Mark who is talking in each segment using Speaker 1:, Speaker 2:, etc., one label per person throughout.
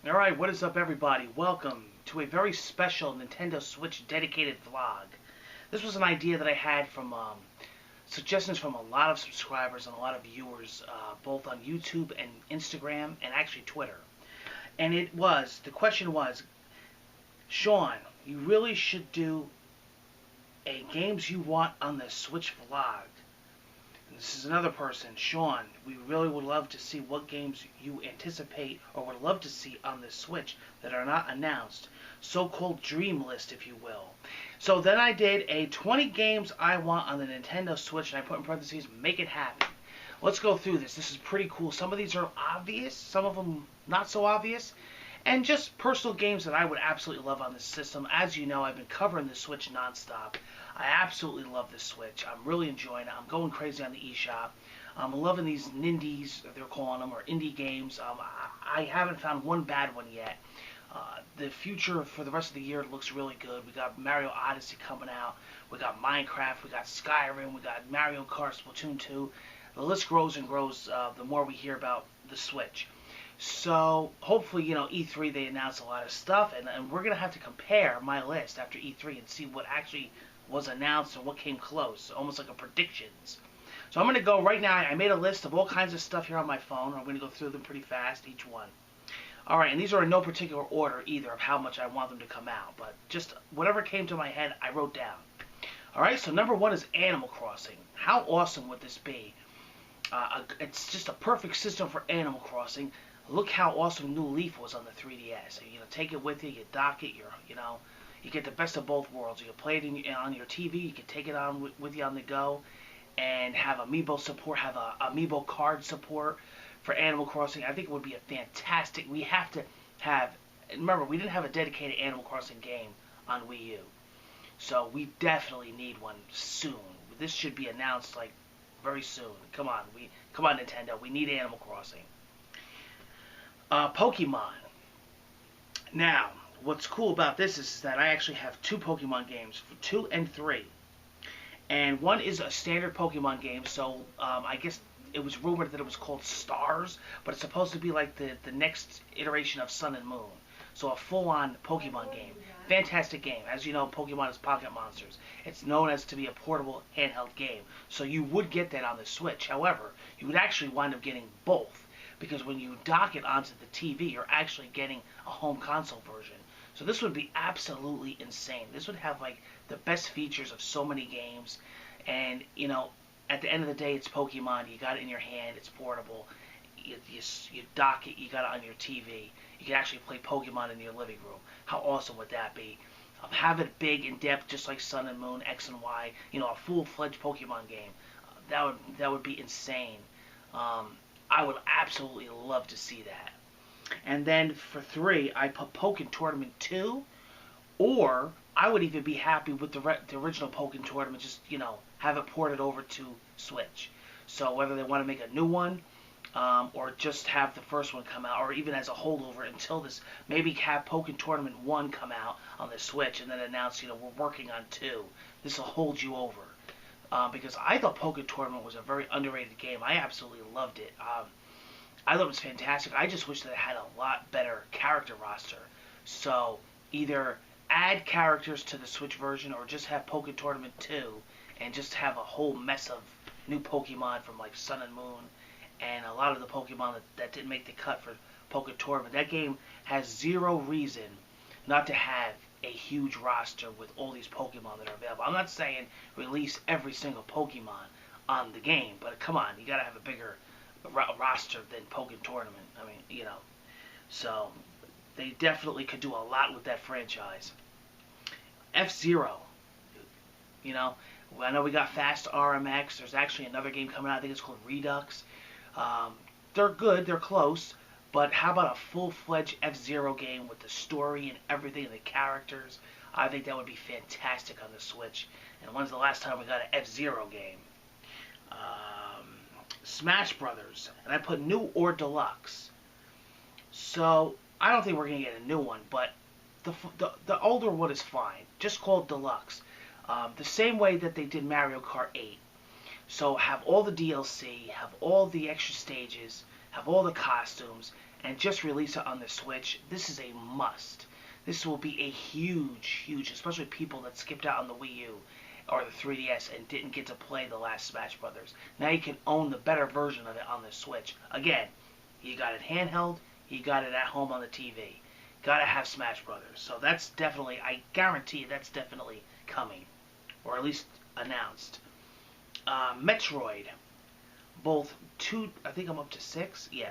Speaker 1: Alright, what is up everybody? Welcome to a very special Nintendo Switch dedicated vlog. This was an idea that I had from suggestions from a lot of subscribers and a lot of viewers, both on YouTube and Instagram and actually Twitter. And the question was, Sean, you really should do a games you want on the Switch vlog. This is another person, Sean. We really would love to see what games you anticipate or would love to see on the Switch that are not announced. So-called dream list, if you will. So then I did a 20 games I want on the Nintendo Switch, and I put in parentheses, make it happen. Let's go through this. This is pretty cool. Some of these are obvious, some of them not so obvious, and just personal games that I would absolutely love on this system. As you know, I've been covering the Switch nonstop. I absolutely love the Switch. I'm really enjoying it. I'm going crazy on the eShop. I'm loving these Nindies, they're calling them, or indie games. I haven't found one bad one yet. The future for the rest of the year looks really good. We got Mario Odyssey coming out. We got Minecraft. We got Skyrim. We got Mario Kart, Splatoon 2. The list grows and grows the more we hear about the Switch. So hopefully, E3 they announce a lot of stuff, and we're gonna have to compare my list after E3 and see what actually was announced and what came close, almost like a predictions. So I'm gonna go right now. I made a list of all kinds of stuff here on my phone. I'm gonna go through them pretty fast, each one. All right, and these are in no particular order either of how much I want them to come out, but just whatever came to my head, I wrote down. All right, so number one is Animal Crossing. How awesome would this be? It's just a perfect system for Animal Crossing. Look how awesome New Leaf was on the 3DS. Take it with you, you dock it, you get the best of both worlds. You can play it on your TV, you can take it on with you on the go, and have Amiibo support, have a Amiibo card support for Animal Crossing. I think it would be a fantastic. We have to have. Remember, we didn't have a dedicated Animal Crossing game on Wii U, so we definitely need one soon. This should be announced like very soon. Come on, Nintendo. We need Animal Crossing. Pokemon. Now, what's cool about this is that I actually have two Pokemon games, 2 and 3. And one is a standard Pokemon game, so I guess it was rumored that it was called Stars, but it's supposed to be like the next iteration of Sun and Moon. So a full-on Pokemon game. Fantastic game. As you know, Pokemon is Pocket Monsters. It's known as to be a portable handheld game. So you would get that on the Switch. However, you would actually wind up getting both, because when you dock it onto the TV, you're actually getting a home console version. So this would be absolutely insane. This would have like the best features of so many games, and at the end of the day, it's Pokemon. You got it in your hand. It's portable. You dock it. You got it on your TV. You can actually play Pokemon in your living room. How awesome would that be? Have it big in depth, just like Sun and Moon, X and Y. A full-fledged Pokemon game. That would be insane. I would absolutely love to see that. And then for 3, I put Pokken Tournament 2, or I would even be happy with the original Pokken Tournament, just, have it ported over to Switch. So whether they want to make a new one, or just have the first one come out, or even as a holdover until this, maybe have Pokken Tournament 1 come out on the Switch, and then announce, we're working on 2. This will hold you over. Because I thought Pokken Tournament was a very underrated game. I absolutely loved it. I thought it was fantastic. I just wish that it had a lot better character roster. So either add characters to the Switch version, or just have Pokken Tournament 2 and just have a whole mess of new Pokemon from like Sun and Moon and a lot of the Pokemon that didn't make the cut for Pokken Tournament. That game has zero reason not to have a huge roster with all these Pokemon that are available. I'm not saying release every single Pokemon on the game, but come on, you gotta have a bigger roster than Pokken Tournament. So they definitely could do a lot with that franchise. F-Zero. I know we got Fast RMX. There's actually another game coming out. I think it's called Redux. They're good. They're close. But how about a full-fledged F-Zero game with the story and everything and the characters? I think that would be fantastic on the Switch. And when's the last time we got an F-Zero game? Smash Brothers. And I put new or deluxe. So I don't think we're going to get a new one, but the older one is fine. Just call it deluxe. The same way that they did Mario Kart 8. So have all the DLC, have all the extra stages, have all the costumes, and just release it on the Switch, this is a must. This will be a huge, especially people that skipped out on the Wii U or the 3DS and didn't get to play the last Smash Brothers. Now you can own the better version of it on the Switch. Again, you got it handheld, you got it at home on the TV. Gotta have Smash Brothers. So that's definitely, I guarantee that's definitely coming, or at least announced. Metroid, both I think I'm up to 6, yeah.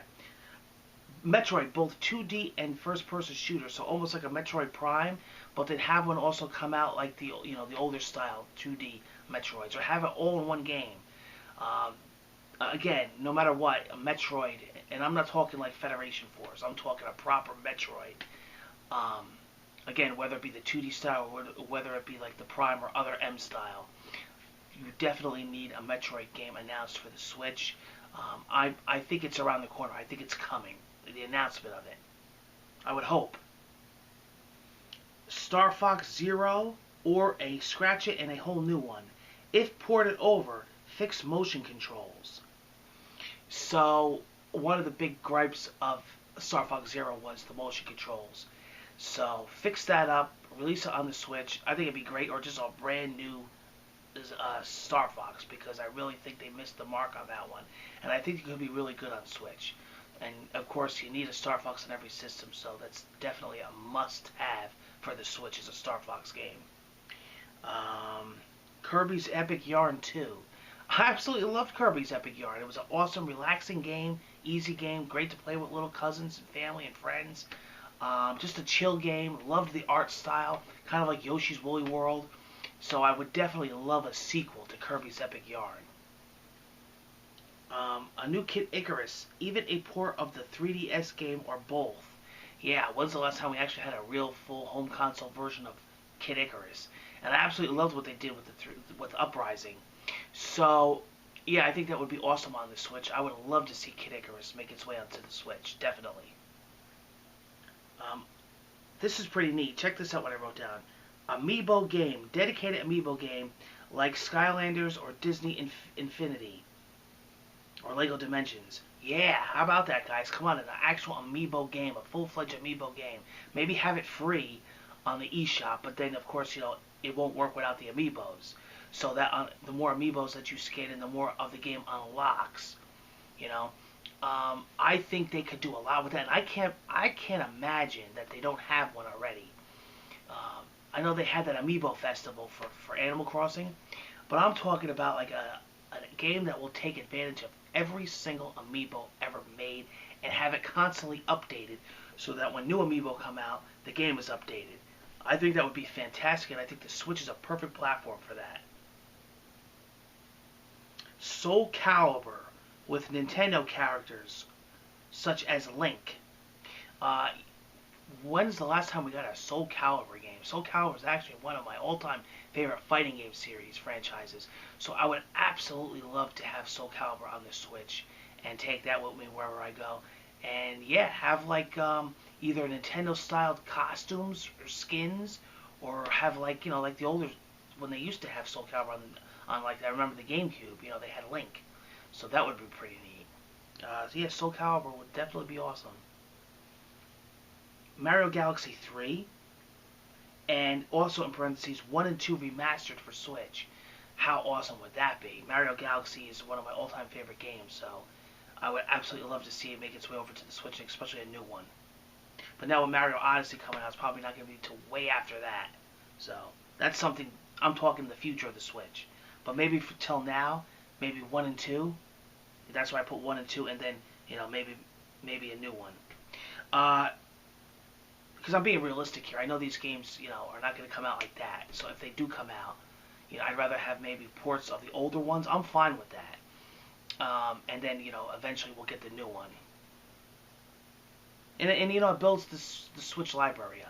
Speaker 1: Metroid, both 2D and first-person shooter, so almost like a Metroid Prime, but then have one also come out like the the older style 2D Metroids, or have it all in one game. Again, no matter what, a Metroid, and I'm not talking like Federation Force, I'm talking a proper Metroid. Again, whether it be the 2D style or whether it be like the Prime or other M style, you definitely need a Metroid game announced for the Switch. I think it's around the corner. I think it's coming. The announcement of it. I would hope. Star Fox Zero or a scratch it and a whole new one. If ported over, fix motion controls. So one of the big gripes of Star Fox Zero was the motion controls. So fix that up, release it on the Switch. I think it'd be great, or just a brand new Star Fox, because I really think they missed the mark on that one, and I think it could be really good on Switch. And of course, you need a Star Fox in every system, so that's definitely a must-have for the Switch as a Star Fox game. Kirby's Epic Yarn 2. I absolutely loved Kirby's Epic Yarn. It was an awesome, relaxing game, easy game, great to play with little cousins and family and friends. Just a chill game. Loved the art style, kind of like Yoshi's Woolly World. So I would definitely love a sequel to Kirby's Epic Yarn. A new Kid Icarus, even a port of the 3DS game or both. Yeah, when's the last time we actually had a real full home console version of Kid Icarus? And I absolutely loved what they did with Uprising. So, yeah, I think that would be awesome on the Switch. I would love to see Kid Icarus make its way onto the Switch, definitely. This is pretty neat. Check this out what I wrote down. Amiibo game, dedicated Amiibo game like Skylanders or Disney Infinity or Lego Dimensions. Yeah, how about that, guys? Come on, an actual Amiibo game, a full-fledged Amiibo game. Maybe have it free on the eShop, but then, of course, it won't work without the Amiibos. So that the more Amiibos that you scan in, the more of the game unlocks. I think they could do a lot with that, and I can't imagine that they don't have one already. I know they had that Amiibo festival for Animal Crossing, but I'm talking about like a game that will take advantage of every single Amiibo ever made and have it constantly updated so that when new Amiibo come out, the game is updated. I think that would be fantastic, and I think the Switch is a perfect platform for that. Soul Calibur with Nintendo characters such as Link. When's the last time we got a Soul Calibur game? Soul Calibur is actually one of my all-time favorite fighting game series franchises. So I would absolutely love to have Soul Calibur on the Switch and take that with me wherever I go. And yeah, have like either Nintendo-styled costumes or skins, or have like like the older when they used to have Soul Calibur on like I remember the GameCube. They had Link, so that would be pretty neat. So yeah, Soul Calibur would definitely be awesome. Mario Galaxy 3, and also in parentheses 1 and 2 remastered for Switch. How awesome would that be? Mario Galaxy is one of my all-time favorite games, so I would absolutely love to see it make its way over to the Switch, especially a new one. But now with Mario Odyssey coming out, it's probably not going to be until way after that. So that's something I'm talking the future of the Switch. But maybe till now, maybe 1 and 2. That's why I put 1 and 2, and then maybe a new one. Because I'm being realistic here. I know these games, are not going to come out like that. So if they do come out, I'd rather have maybe ports of the older ones. I'm fine with that. And then, eventually we'll get the new one. And it builds the Switch library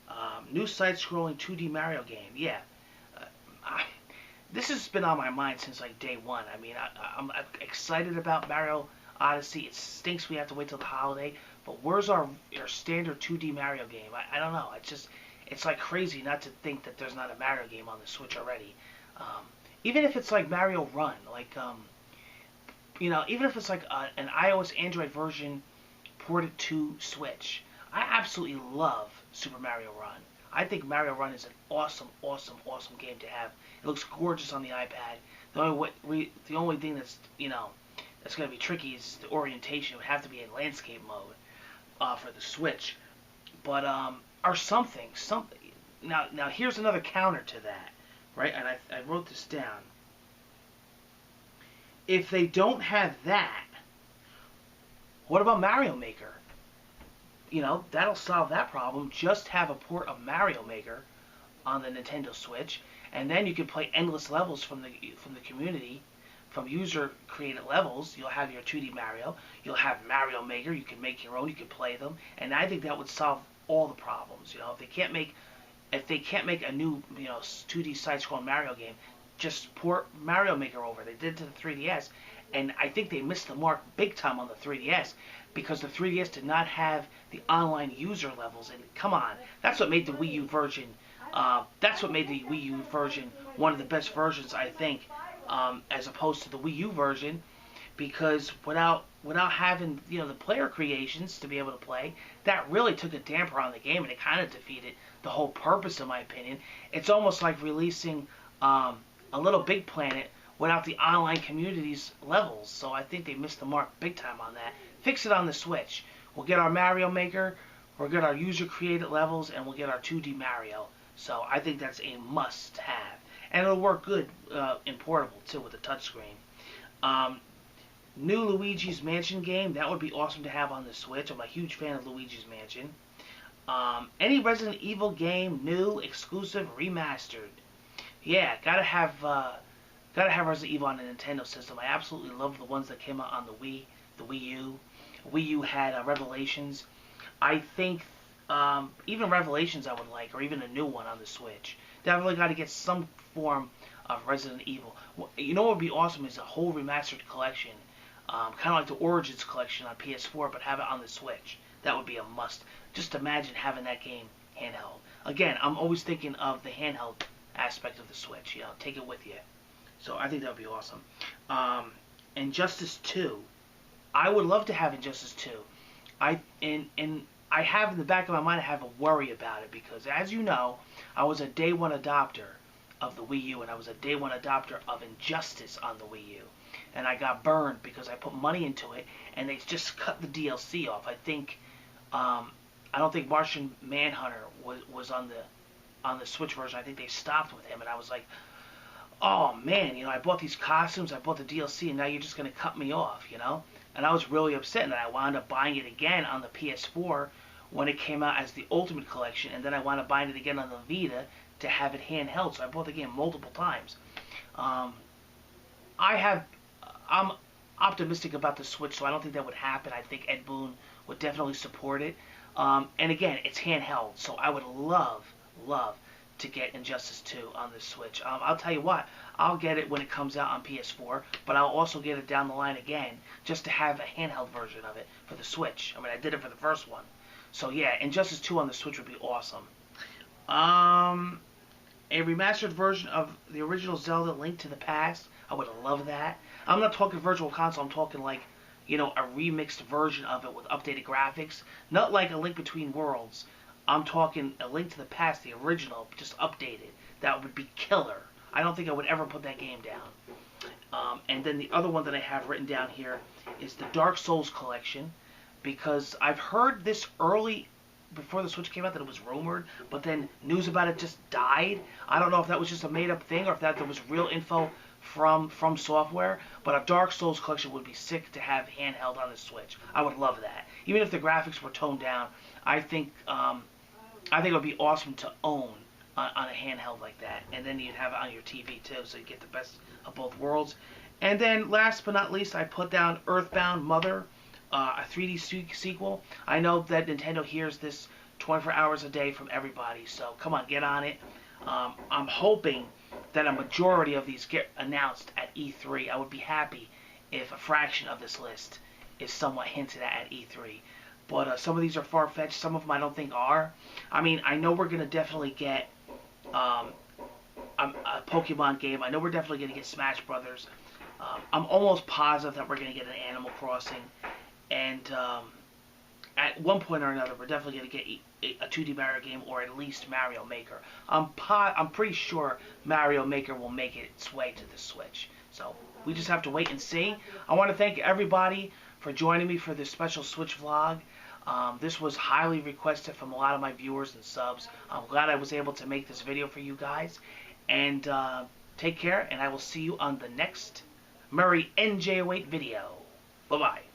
Speaker 1: up. New side-scrolling 2D Mario game. Yeah. This has been on my mind since like day one. I mean, I'm excited about Mario Odyssey. It stinks we have to wait till the holiday. But where's our standard 2D Mario game? I don't know. It's like crazy not to think that there's not a Mario game on the Switch already. Even if it's like Mario Run, like even if it's like an iOS Android version port it to Switch. I absolutely love Super Mario Run. I think Mario Run is an awesome, awesome, awesome game to have. It looks gorgeous on the iPad. The only thing that's that's going to be tricky is the orientation. It would have to be in landscape mode for the Switch. But or something. Now here's another counter to that, right? And I wrote this down. If they don't have that, what about Mario Maker? That'll solve that problem. Just have a port of Mario Maker on the Nintendo Switch, and then you can play endless levels from the community, from user-created levels. You'll have your 2D Mario. You'll have Mario Maker. You can make your own. You can play them, and I think that would solve all the problems. If they can't make a new 2D side-scrolling Mario game, just port Mario Maker over. They did it to the 3DS, and I think they missed the mark big time on the 3DS because the 3DS did not have the online user levels. And come on, that's what made the Wii U version. That's what made the Wii U version one of the best versions, I think, as opposed to the Wii U version, because without having the player creations to be able to play, that really took a damper on the game, and it kind of defeated the whole purpose, in my opinion. It's almost like releasing a Little Big Planet without the online community's levels. So I think they missed the mark big time on that. Fix it on the Switch. We'll get our Mario Maker, we'll get our user-created levels, and we'll get our 2D Mario. So I think that's a must-have. And it'll work good in portable, too, with the touchscreen. New Luigi's Mansion game, that would be awesome to have on the Switch. I'm a huge fan of Luigi's Mansion. Any Resident Evil game, new, exclusive, remastered. Yeah, gotta have Resident Evil on the Nintendo system. I absolutely love the ones that came out on the Wii, the Wii U. Wii U had Revelations. I think even Revelations I would like, or even a new one on the Switch. Definitely got to get some form of Resident Evil. You know what would be awesome is a whole remastered collection, kind of like the Origins collection on PS4, but have it on the Switch. That would be a must. Just imagine having that game handheld. Again, I'm always thinking of the handheld aspect of the Switch. Take it with you. So I think that would be awesome. Injustice 2. I would love to have Injustice 2. I have in the back of my mind, I have a worry about it because, as you know, I was a day one adopter of the Wii U, and I was a day one adopter of Injustice on the Wii U. And I got burned because I put money into it, and they just cut the DLC off. I don't think Martian Manhunter was on the Switch version. I think they stopped with him, and I was like, oh man, I bought these costumes, I bought the DLC, and now you're just going to cut me off, And I was really upset, and I wound up buying it again on the PS4 when it came out as the Ultimate Collection, and then I wound up buying it again on the Vita to have it handheld, so I bought the game multiple times. I'm optimistic about the Switch, so I don't think that would happen. I think Ed Boon would definitely support it. And again, it's handheld, so I would love to get Injustice 2 on the Switch. I'll tell you what, I'll get it when it comes out on PS4, but I'll also get it down the line again just to have a handheld version of it for the Switch. I mean, I did it for the first one. So yeah, Injustice 2 on the Switch would be awesome. A remastered version of the original Zelda Link to the Past, I would love that. I'm not talking Virtual Console, I'm talking like, a remixed version of it with updated graphics. Not like A Link Between Worlds. I'm talking A Link to the Past, the original, just updated. That would be killer. I don't think I would ever put that game down. And then the other one that I have written down here is the Dark Souls collection, because I've heard this early, before the Switch came out, that it was rumored, but then news about it just died. I don't know if that was just a made-up thing or if that there was real info from Software, but a Dark Souls collection would be sick to have handheld on the Switch. I would love that. Even if the graphics were toned down, I think it would be awesome to own on a handheld like that. And then you'd have it on your TV too, so you get the best of both worlds. And then last but not least, I put down Earthbound Mother, a 3D sequel. I know that Nintendo hears this 24 hours a day from everybody, so come on, get on it. I'm hoping that a majority of these get announced at E3. I would be happy if a fraction of this list is somewhat hinted at E3. But some of these are far-fetched. Some of them I don't think are. I mean, I know we're going to definitely get a Pokemon game. I know we're definitely going to get Smash Brothers. I'm almost positive that we're going to get an Animal Crossing. And at one point or another, we're definitely going to get a 2D Mario game, or at least Mario Maker. I'm pretty sure Mario Maker will make its way to the Switch. So we just have to wait and see. I want to thank everybody for joining me for this special Switch vlog. This was highly requested from a lot of my viewers and subs. I'm glad I was able to make this video for you guys. And take care, and I will see you on the next Murray NJ08 video. Bye-bye.